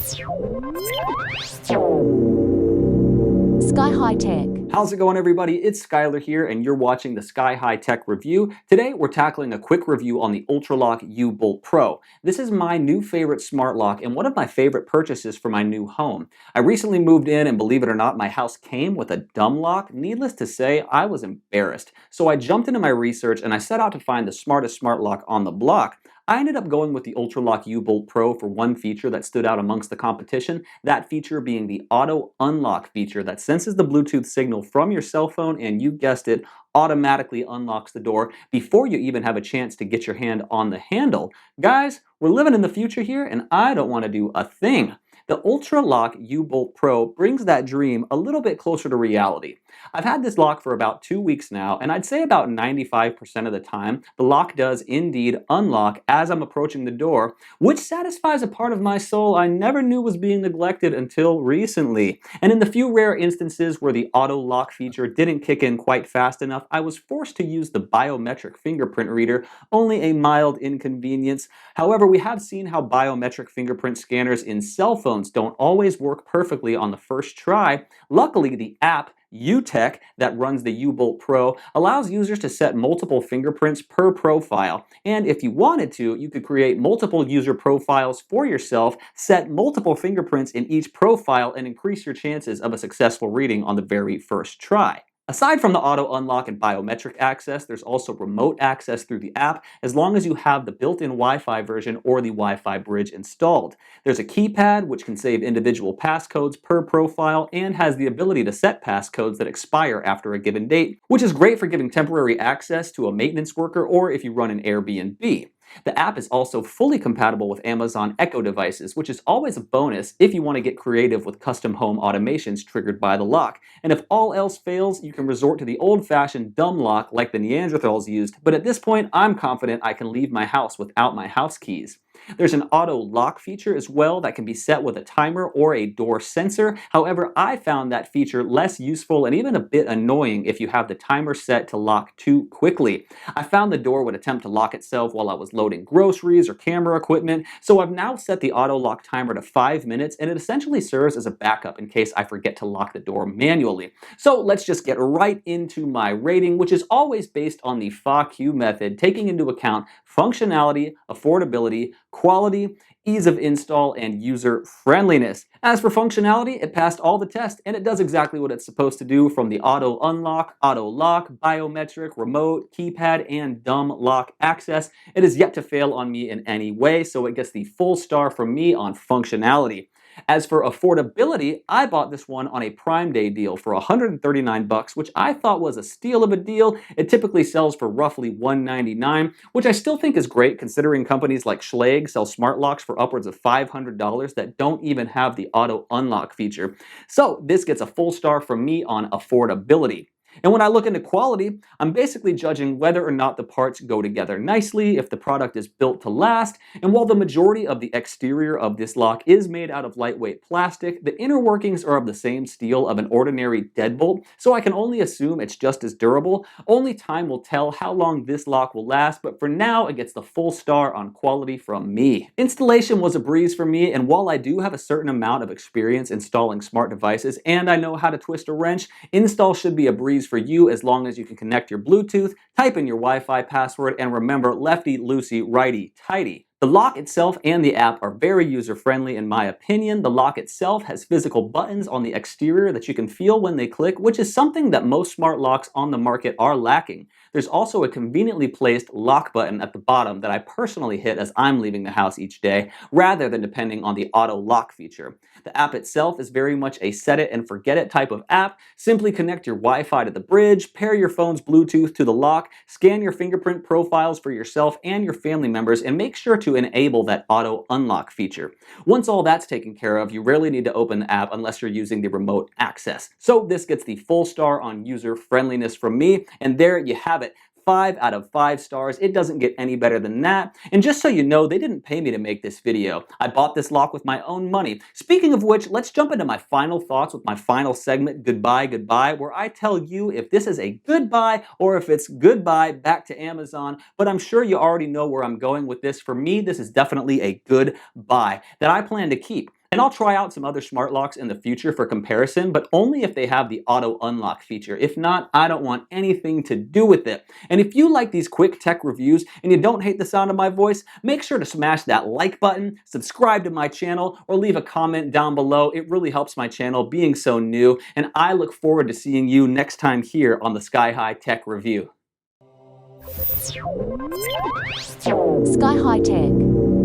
Sky High Tech. How's it going, everybody? It's Skylar here, and you're watching the Sky High Tech review. Today, we're tackling a quick review on the Ultraloq U-Bolt Pro. This is my new favorite smart lock and one of my favorite purchases for my new home. I recently moved in, and believe it or not, my house came with a dumb lock. Needless to say, I was embarrassed. So I jumped into my research, and I set out to find the smartest smart lock on the block. I ended up going with the Ultraloq U-Bolt Pro for one feature that stood out amongst the competition, that feature being the auto unlock feature that senses the Bluetooth signal from your cell phone and, you guessed it, automatically unlocks the door before you even have a chance to get your hand on the handle. Guys, we're living in the future here, and I don't want to do a thing. The Ultraloq U-Bolt Pro brings that dream a little bit closer to reality. I've had this lock for about 2 weeks now, and I'd say about 95% of the time, the lock does indeed unlock as I'm approaching the door, which satisfies a part of my soul I never knew was being neglected until recently. And in the few rare instances where the auto lock feature didn't kick in quite fast enough, I was forced to use the biometric fingerprint reader, only a mild inconvenience. However, we have seen how biometric fingerprint scanners in cell phones don't always work perfectly on the first try. Luckily, the app UTech that runs the U-Bolt Pro allows users to set multiple fingerprints per profile. And if you wanted to, you could create multiple user profiles for yourself, set multiple fingerprints in each profile, and increase your chances of a successful reading on the very first try. Aside from the auto unlock and biometric access, there's also remote access through the app as long as you have the built-in Wi-Fi version or the Wi-Fi bridge installed. There's a keypad which can save individual passcodes per profile and has the ability to set passcodes that expire after a given date, which is great for giving temporary access to a maintenance worker or if you run an Airbnb. The app is also fully compatible with Amazon Echo devices, which is always a bonus if you want to get creative with custom home automations triggered by the lock. And if all else fails, you can resort to the old-fashioned dumb lock like the Neanderthals used, but at this point, I'm confident I can leave my house without my house keys. There's an auto lock feature as well that can be set with a timer or a door sensor. However, I found that feature less useful and even a bit annoying if you have the timer set to lock too quickly. I found the door would attempt to lock itself while I was loading groceries or camera equipment, so I've now set the auto lock timer to 5 minutes, and it essentially serves as a backup in case I forget to lock the door manually. So let's just get right into my rating, which is always based on the FAQ method, taking into account functionality, affordability, quality, ease of install, and user friendliness. As for functionality, it passed all the tests, and it does exactly what it's supposed to do, from the auto unlock, auto lock, biometric, remote, keypad, and dumb lock access. It is yet to fail on me in any way, so it gets the full star from me on functionality. As for affordability, I bought this one on a Prime Day deal for $139, which I thought was a steal of a deal. It typically sells for roughly $199, which I still think is great considering companies like Schlage sell smart locks for upwards of $500 that don't even have the auto unlock feature. So this gets a full star from me on affordability. And when I look into quality, I'm basically judging whether or not the parts go together nicely, if the product is built to last, and while the majority of the exterior of this lock is made out of lightweight plastic, the inner workings are of the same steel of an ordinary deadbolt, so I can only assume it's just as durable. Only time will tell how long this lock will last, but for now, it gets the full star on quality from me. Installation was a breeze for me, and while I do have a certain amount of experience installing smart devices, and I know how to twist a wrench, install should be a breeze for you as long as you can connect your Bluetooth, type in your Wi-Fi password, and remember lefty, loosey, righty, tighty. The lock itself and the app are very user-friendly in my opinion. The lock itself has physical buttons on the exterior that you can feel when they click, which is something that most smart locks on the market are lacking. There's also a conveniently placed lock button at the bottom that I personally hit as I'm leaving the house each day, rather than depending on the auto lock feature. The app itself is very much a set it and forget it type of app. Simply connect your Wi-Fi to the bridge, pair your phone's Bluetooth to the lock, scan your fingerprint profiles for yourself and your family members, and make sure to enable that auto unlock feature. Once all that's taken care of, you rarely need to open the app unless you're using the remote access. So this gets the full star on user friendliness from me, and there you have it. 5 out of 5 stars. It doesn't get any better than that. And just so you know, they didn't pay me to make this video. I bought this lock with my own money. Speaking of which, let's jump into my final thoughts with my final segment, Goodbye, Goodbye, where I tell you if this is a goodbye or if it's goodbye back to Amazon. But I'm sure you already know where I'm going with this. For me, this is definitely a good buy that I plan to keep. And I'll try out some other smart locks in the future for comparison, but only if they have the auto unlock feature. If not, I don't want anything to do with it. And if you like these quick tech reviews and you don't hate the sound of my voice, make sure to smash that like button, subscribe to my channel, or leave a comment down below. It really helps my channel being so new, and I look forward to seeing you next time here on the Sky High Tech Review. Sky High Tech.